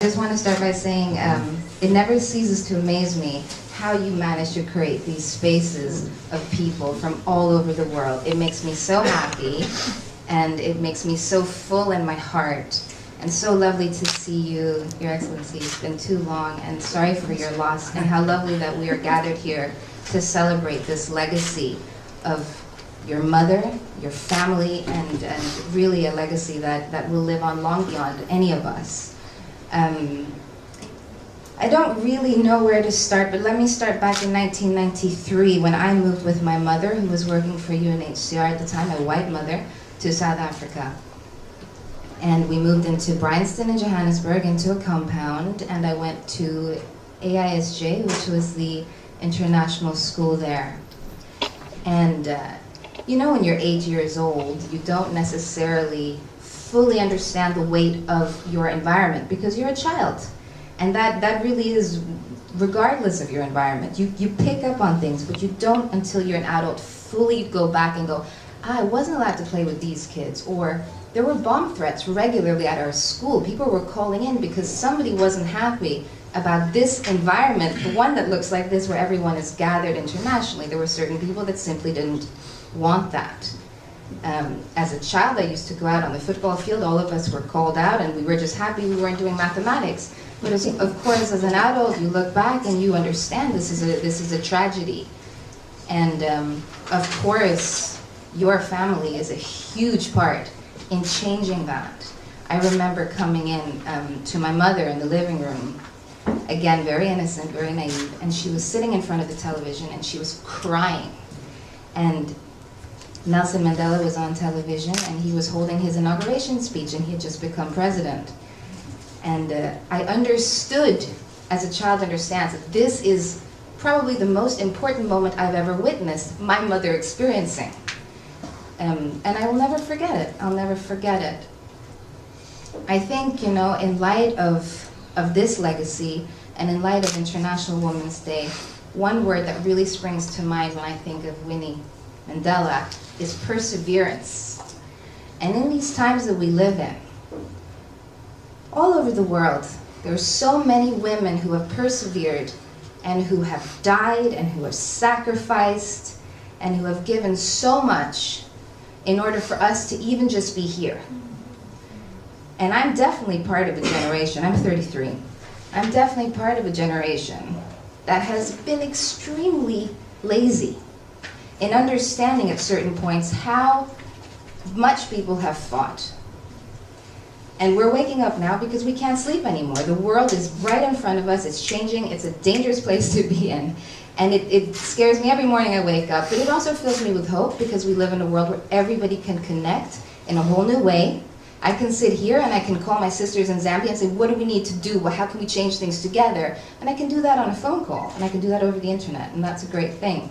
just want to start by saying it never ceases to amaze me how you manage to create these spaces of people from all over the world. It makes me so happy, and it makes me so full in my heart, and so lovely to see you, Your Excellency. It's been too long, and sorry for your loss, and how lovely that we are gathered here to celebrate this legacy of your mother, your family, and really a legacy that will live on long beyond any of us. I don't really know where to start, but let me start back in 1993 when I moved with my mother, who was working for UNHCR at the time, a white mother, to South Africa. And we moved into Bryanston in Johannesburg, into a compound, and I went to AISJ, which was the international school there. And you know, when you're 8 years old, you don't necessarily fully understand the weight of your environment because you're a child. And that really is regardless of your environment. You pick up on things, but you don't until you're an adult fully go back and go, I wasn't allowed to play with these kids, or there were bomb threats regularly at our school. People were calling in because somebody wasn't happy about this environment, the one that looks like this where everyone is gathered internationally. There were certain people that simply didn't want that. As a child, I used to go out on the football field. All of us were called out, and we were just happy we weren't doing mathematics. But of course, as an adult, you look back and you understand this is a tragedy. And of course, your family is a huge part in changing that. I remember coming in to my mother in the living room, again, very innocent, very naive, and she was sitting in front of the television and she was crying. And Nelson Mandela was on television, and he was holding his inauguration speech, and he had just become president. And I understood, as a child understands, that this is probably the most important moment I've ever witnessed my mother experiencing. And I will never forget it. I'll never forget it. I think, you know, in light of this legacy, and in light of International Women's Day, one word that really springs to mind when I think of Winnie Mandela is perseverance. And in these times that we live in, all over the world, there are so many women who have persevered and who have died and who have sacrificed and who have given so much in order for us to even just be here. And I'm definitely part of a generation, I'm 33, I'm definitely part of a generation that has been extremely lazy in understanding at certain points how much people have fought. And we're waking up now because we can't sleep anymore. The world is right in front of us, it's changing, it's a dangerous place to be in. And it scares me every morning I wake up, but it also fills me with hope because we live in a world where everybody can connect in a whole new way. I can sit here and I can call my sisters in Zambia and say, what do we need to do? Well, how can we change things together? And I can do that on a phone call, and I can do that over the internet, and that's a great thing.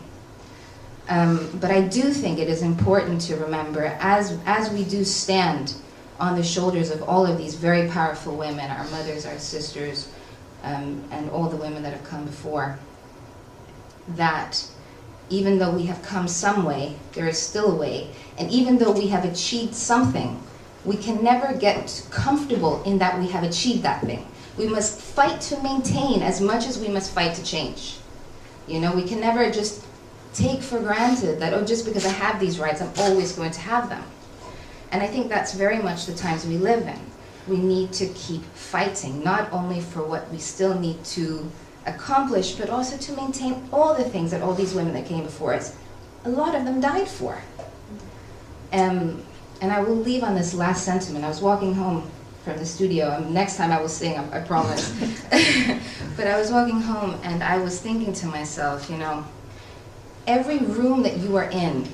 But I do think it is important to remember, as we do stand on the shoulders of all of these very powerful women, our mothers, our sisters, and all the women that have come before, that even though we have come some way, there is still a way. And even though we have achieved something, we can never get comfortable in that we have achieved that thing. We must fight to maintain as much as we must fight to change. You know, we can never just take for granted that, oh, just because I have these rights, I'm always going to have them. And I think that's very much the times we live in. We need to keep fighting, not only for what we still need to accomplish, but also to maintain all the things that all these women that came before us, a lot of them died for. And I will leave on this last sentiment. I was walking home from the studio, and next time I will sing, I promise. But I was walking home and I was thinking to myself, you know, every room that you are in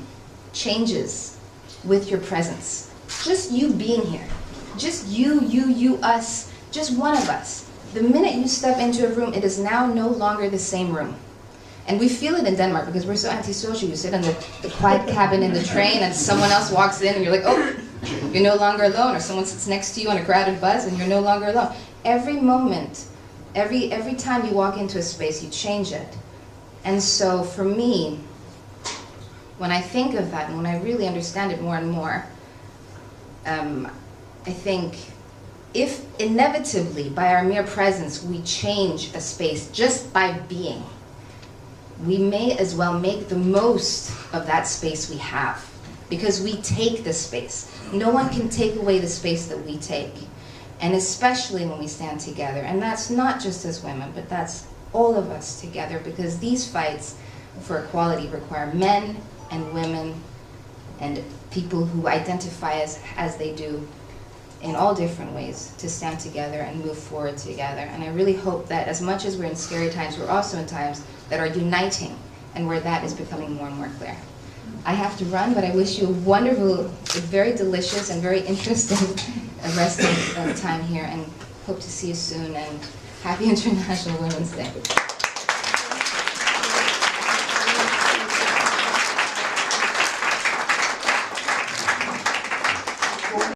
changes with your presence. Just you being here. Just you, us, just one of us. The minute you step into a room, it is now no longer the same room. And we feel it in Denmark because we're so antisocial. You sit in the quiet cabin in the train and someone else walks in and you're like, oh, you're no longer alone. Or someone sits next to you on a crowded bus and you're no longer alone. Every moment, every time you walk into a space, you change it. And so for me, when I think of that and when I really understand it more and more, I think if inevitably, by our mere presence, we change a space just by being, we may as well make the most of that space we have, because we take the space. No one can take away the space that we take, and especially when we stand together. And that's not just as women, but that's all of us together, because these fights for equality require men and women and people who identify as they do in all different ways to stand together and move forward together. And I really hope that as much as we're in scary times, we're also in times that are uniting and where that is becoming more and more clear. I have to run, but I wish you a wonderful, very delicious and very interesting rest of time here, and hope to see you soon, and happy International Women's Day.